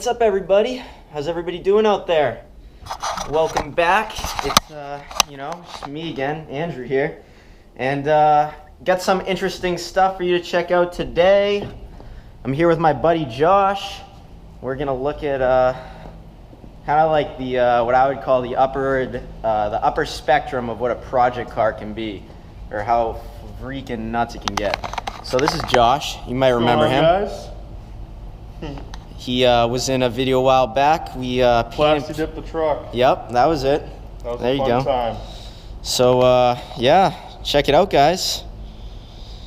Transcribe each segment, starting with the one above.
What's up, everybody? How's everybody doing out there? Welcome back. It's just me again, Andrew here, and got some interesting stuff for you to check out today. I'm here with my buddy Josh. We're gonna look at kind of like the what I would call the upper spectrum of what a project car can be, or how freaking nuts it can get. So this is Josh. You might remember him. Guys? He was in a video a while back. We Plastic dipped the truck. Yep, that was it. That was there a you fun go. time. So yeah, check it out, guys.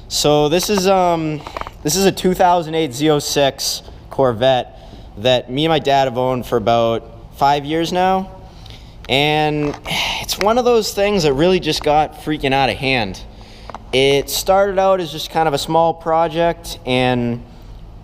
So this is a 2008 Z06 Corvette that me and my dad have owned for about 5 years now, and it's one of those things that really just got freaking out of hand. It started out as just kind of a small project, and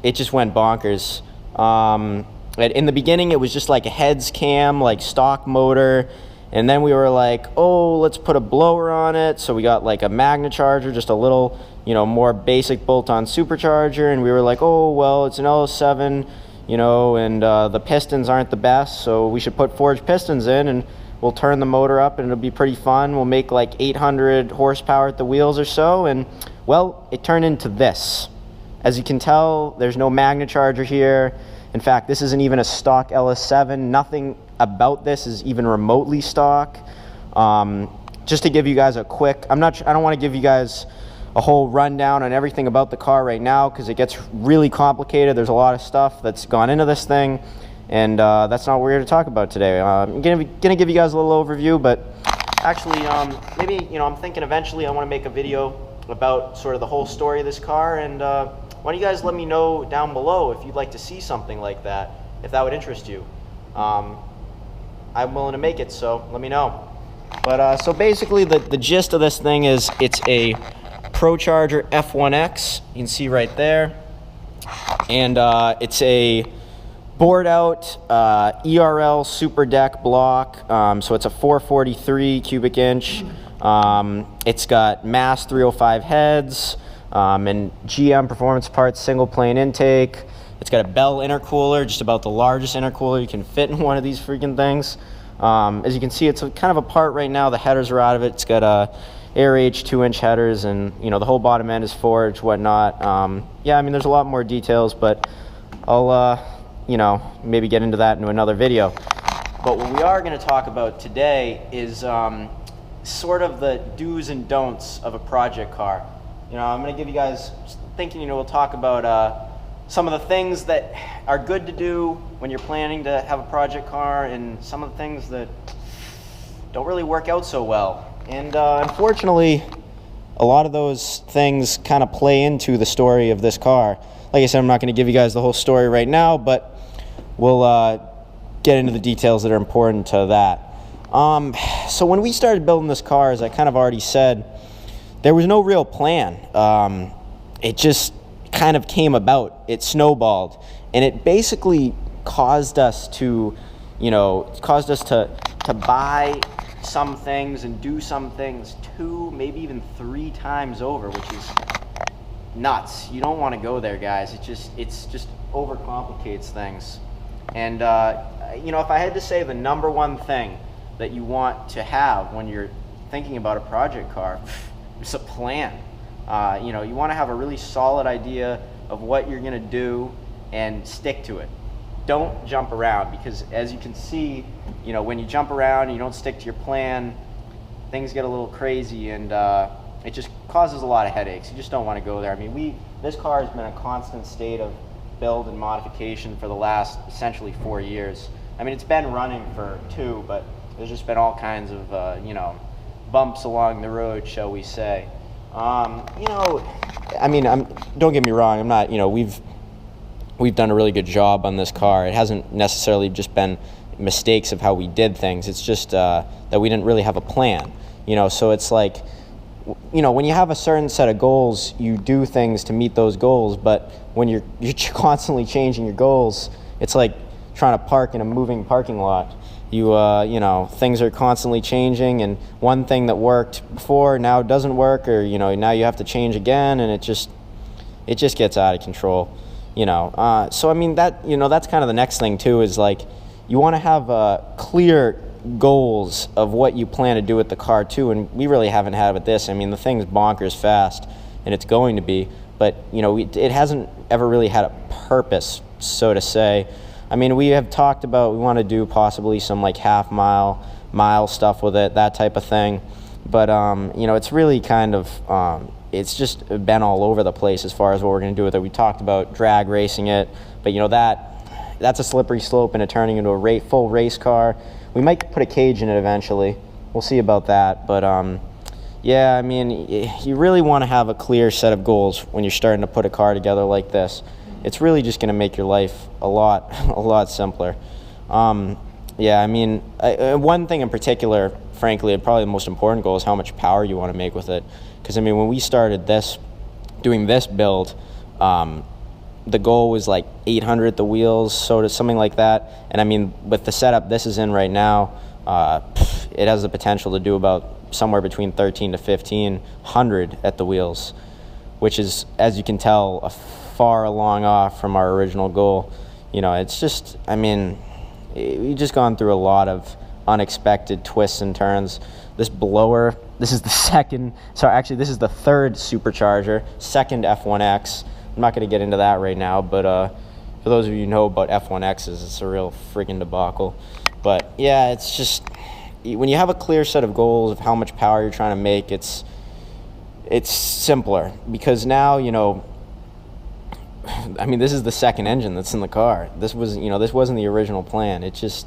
it just went bonkers. In the beginning, it was just like a heads cam, like stock motor, and then we were like, oh, let's put a blower on it. So we got like a magna charger, just a little, more basic bolt-on supercharger, and we were like, oh, well, it's an LS7, and the pistons aren't the best, so we should put forged pistons in, and we'll turn the motor up, and it'll be pretty fun. We'll make like 800 horsepower at the wheels or so, and well, it turned into this. As you can tell, there's no magna charger here. In fact, this isn't even a stock LS7. Nothing about this is even remotely stock. Just to give you guys a quick, I don't want to give you guys a whole rundown on everything about the car right now, because it gets really complicated. There's a lot of stuff that's gone into this thing, and that's not what we're here to talk about today. I'm gonna give you guys a little overview, but actually, maybe, I'm thinking eventually I want to make a video about sort of the whole story of this car, and why don't you guys let me know down below if you'd like to see something like that, if that would interest you. I'm willing to make it, so let me know. But so basically the gist of this thing is it's a ProCharger F1X, you can see right there, and it's a bored out ERL super deck block, so it's a 443 cubic inch. It's got Mass 305 heads, and GM Performance Parts single plane intake. It's got a Bell intercooler, just about the largest intercooler you can fit in one of these freaking things. As you can see, it's kind of apart right now. The headers are out of it. It's got Air H 2-inch headers, and the whole bottom end is forged, whatnot. Yeah, I mean, there's a lot more details, but I'll maybe get into that in another video. But what we are going to talk about today is sort of the do's and don'ts of a project car. I'm going to give you guys, thinking, we'll talk about some of the things that are good to do when you're planning to have a project car, and some of the things that don't really work out so well. And unfortunately, a lot of those things kind of play into the story of this car. Like I said, I'm not going to give you guys the whole story right now, but we'll get into the details that are important to that. So when we started building this car, as I kind of already said, there was no real plan. It just kind of came about. It snowballed, and it basically caused us to, to buy some things and do some things 2, maybe even 3 times over, which is nuts. You don't want to go there, guys. It's just overcomplicates things. And if I had to say the number one thing that you want to have when you're thinking about a project car, it's a plan. You want to have a really solid idea of what you're going to do and stick to it. Don't jump around, because as you can see, when you jump around and you don't stick to your plan, things get a little crazy, and it just causes a lot of headaches. You just don't want to go there. I mean, this car has been a constant state of build and modification for the last essentially 4 years. I mean, it's been running for 2, but there's just been all kinds of bumps along the road, shall we say. I mean, don't get me wrong, I'm not, we've done a really good job on this car. It hasn't necessarily just been mistakes of how we did things. It's just that we didn't really have a plan, so it's like, when you have a certain set of goals, you do things to meet those goals, but when you're constantly changing your goals, it's like trying to park in a moving parking lot. Things are constantly changing, and one thing that worked before now doesn't work, or now you have to change again, and it just gets out of control. So I mean that's kind of the next thing too, is like you want to have clear goals of what you plan to do with the car too, and we really haven't had with this. I mean, the thing's bonkers fast, and it's going to be, but it hasn't ever really had a purpose, so to say. I mean, we have talked about we want to do possibly some like mile stuff with it, that type of thing, but it's really kind of it's just been all over the place as far as what we're going to do with it. We talked about drag racing it, but that's a slippery slope into turning into a full race car. We might put a cage in it eventually. We'll see about that. But yeah, I mean, you really want to have a clear set of goals when you're starting to put a car together like this. It's really just going to make your life a lot simpler. Yeah, I mean, one thing in particular, frankly, probably the most important goal is how much power you want to make with it. Because I mean, when we started doing this build, the goal was like 800 at the wheels, something like that. And I mean, with the setup this is in right now, it has the potential to do about somewhere between 13 to 1500 at the wheels, which is, as you can tell, far along off from our original goal. It's just, I mean, we've just gone through a lot of unexpected twists and turns. This blower, this is the third supercharger, second F1X. I'm not going to get into that right now, but for those of you who know about F1Xs, it's a real freaking debacle. But yeah, it's just, when you have a clear set of goals of how much power you're trying to make, it's simpler, because now, I mean, this is the second engine that's in the car. This wasn't the original plan. It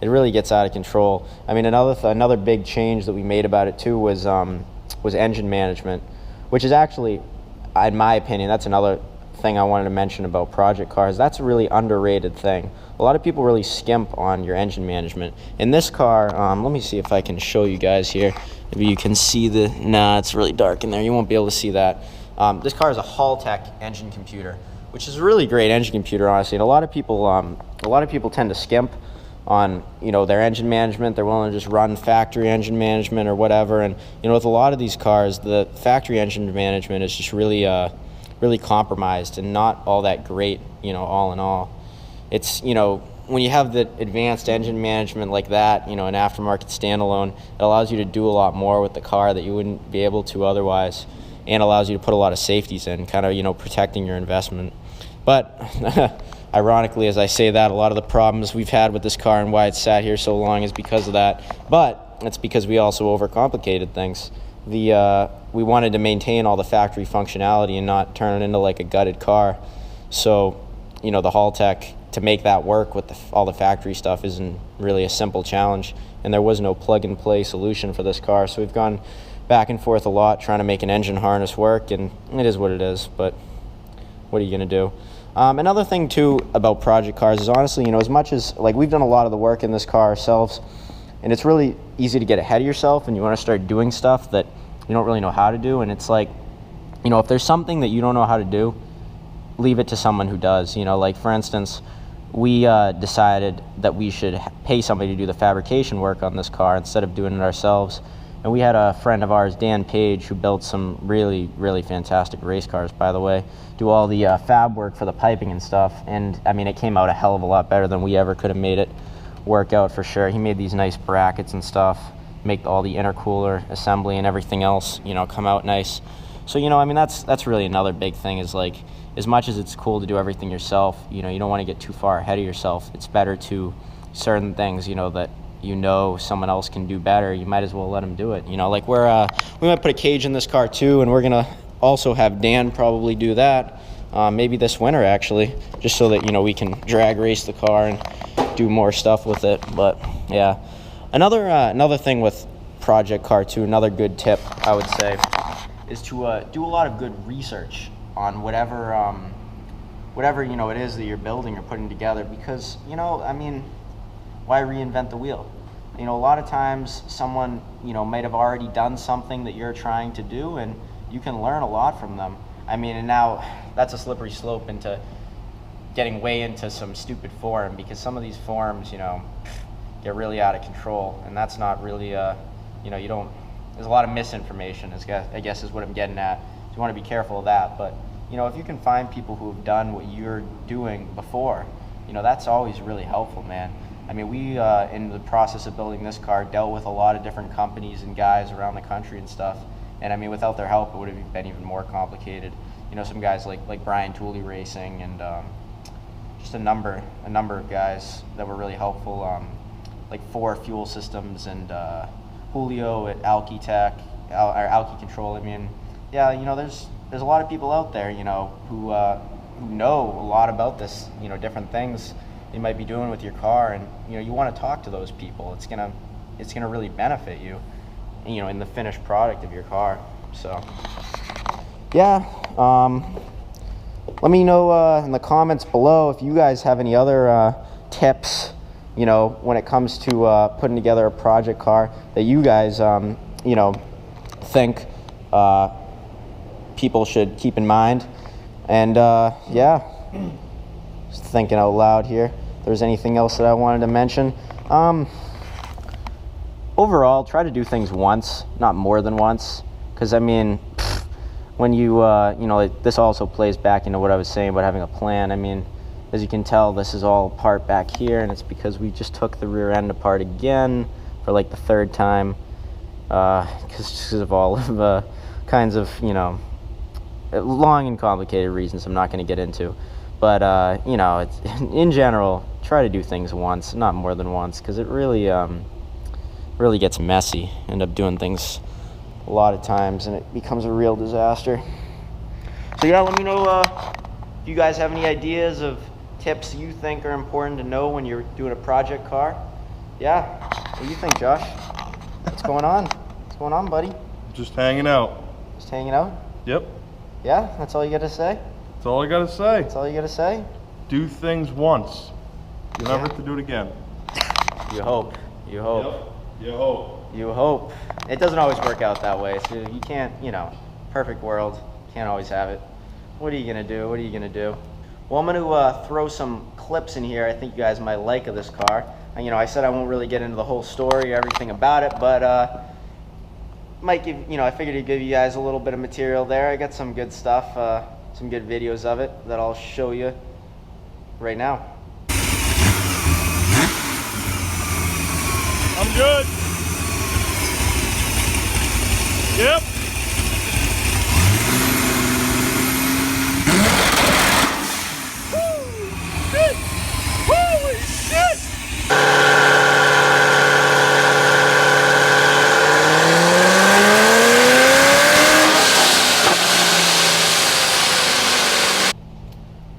really gets out of control. I mean, another big change that we made about it too was engine management, which is actually, in my opinion, that's another thing I wanted to mention about project cars. That's a really underrated thing. A lot of people really skimp on your engine management. In this car, let me see if I can show you guys here. Maybe you can see it's really dark in there. You won't be able to see that. This car is a Haltech engine computer, which is a really great engine computer, honestly. And a lot of people tend to skimp on their engine management. They're willing to just run factory engine management or whatever. And with a lot of these cars, the factory engine management is just really compromised and not all that great. All in all, it's when you have the advanced engine management like that, an aftermarket standalone, it allows you to do a lot more with the car that you wouldn't be able to otherwise, and allows you to put a lot of safeties in, kind of protecting your investment. But ironically, as I say that, a lot of the problems we've had with this car and why it's sat here so long is because of that. But it's because we also overcomplicated things. We wanted to maintain all the factory functionality and not turn it into like a gutted car. So, the Haltech, to make that work with all the factory stuff isn't really a simple challenge. And there was no plug-and-play solution for this car. So we've gone back and forth a lot trying to make an engine harness work, and it is what it is. But what are you going to do? Another thing too about project cars is, honestly, as much as like we've done a lot of the work in this car ourselves, and it's really easy to get ahead of yourself and you want to start doing stuff that you don't really know how to do. And it's like, if there's something that you don't know how to do, leave it to someone who does. Like for instance, we decided that we should pay somebody to do the fabrication work on this car instead of doing it ourselves. And we had a friend of ours, Dan Page, who built some really, really fantastic race cars, by the way, do all the fab work for the piping and stuff. And I mean, it came out a hell of a lot better than we ever could have made it work out, for sure. He made these nice brackets and stuff, make all the intercooler assembly and everything else, come out nice. So, I mean, that's really another big thing, is like, as much as it's cool to do everything yourself, you don't want to get too far ahead of yourself. It's better to certain things, that someone else can do better. You might as well let them do it. Like we might put a cage in this car too, and we're gonna also have Dan probably do that, maybe this winter actually, just so that we can drag race the car and do more stuff with it. But yeah, another thing with project car too, another good tip I would say, is to do a lot of good research on whatever it is that you're building or putting together, because I mean, why reinvent the wheel? A lot of times someone might have already done something that you're trying to do, and you can learn a lot from them. I mean, and now that's a slippery slope into getting way into some stupid form, because some of these forums get really out of control, and that's not really you don't, there's a lot of misinformation, I guess is what I'm getting at. You want to be careful of that. But you know, if you can find people who have done what you're doing before, you know, that's always really helpful, man. I mean, we, in the process of building this car, dealt with a lot of different companies and guys around the country and stuff. And I mean, without their help, it would have been even more complicated. You know, some guys like Brian Tooley Racing and just a number of guys that were really helpful, like 4 Fuel Systems and Julio at Alki Tech, or Alki Control. I mean, yeah, you know, there's a lot of people out there, you know, who know a lot about this, you know, different things you might be doing with your car, and you know, you want to talk to those people. It's gonna really benefit you, you know, in the finished product of your car. So yeah, let me know in the comments below if you guys have any other tips, you know, when it comes to putting together a project car that you guys you know, think people should keep in mind. And yeah, just thinking out loud here, if there's anything else that I wanted to mention. Overall, try to do things once, not more than once, because I mean, when you you know, this also plays back into what I was saying about having a plan. I mean, as you can tell, this is all apart back here, and it's because we just took the rear end apart again for like the 3rd time, because of all of kinds of, you know, long and complicated reasons I'm not going to get into. But you know, it's, in general, try to do things once, not more than once, because it really really gets messy. End up doing things a lot of times and it becomes a real disaster. So yeah, let me know if you guys have any ideas of tips you think are important to know when you're doing a project car. Yeah, what do you think, Josh? What's going on? What's going on, buddy? Just hanging out. Just hanging out? Yep. Yeah, that's all you got to say? That's all I gotta say. That's all you got to say? Do things once. You never have to do it again. You hope. You hope. Yep. You hope. You hope. It doesn't always work out that way, so you can't, you know, perfect world, can't always have it. What are you gonna do? What are you gonna do? Well, I'm gonna throw some clips in here I think you guys might like of this car. And, you know, I said I won't really get into the whole story, everything about it, but might give, you know, I figured I'd give you guys a little bit of material there. I got some good stuff, some good videos of it that I'll show you right now. I'm good. Yep. Shit. Holy shit.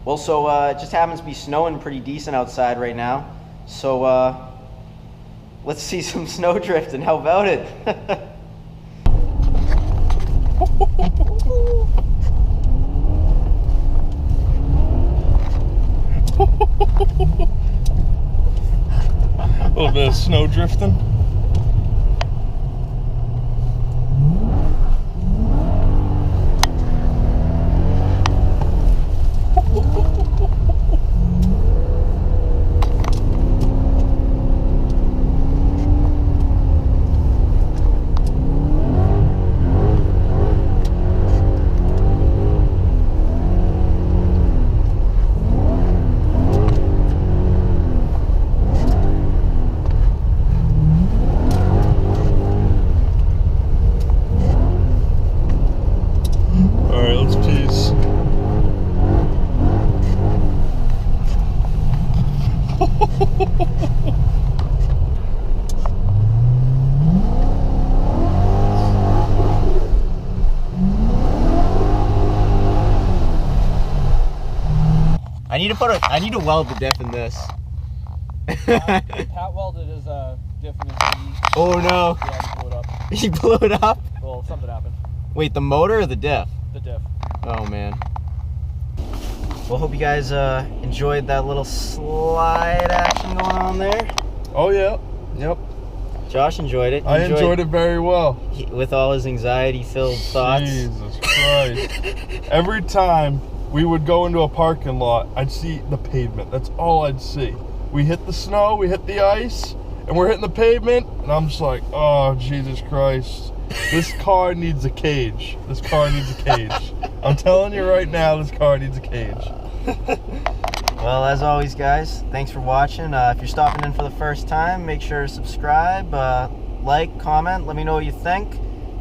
Well, so it just happens to be snowing pretty decent outside right now. So let's see some snow drifting. How about it? A little bit of snow drifting. I need to weld the diff in this. Pat welded his diff in his AE. Oh no. Yeah, he blew it up. He blew it up? Well, something happened. Wait, the motor or the diff? The diff. Oh man. Well, hope you guys enjoyed that little slide action going on there. Oh yeah. Yep. Josh enjoyed it. I enjoyed it very well. With all his anxiety-filled thoughts. Jesus Christ. Every time we would go into a parking lot, I'd see the pavement. That's all I'd see. We hit the snow, we hit the ice, and we're hitting the pavement, and I'm just like, oh, Jesus Christ. This car needs a cage. This car needs a cage. I'm telling you right now, this car needs a cage. Well, as always, guys, thanks for watching. If you're stopping in for the first time, make sure to subscribe, like, comment, let me know what you think,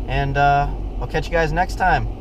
and I'll catch you guys next time.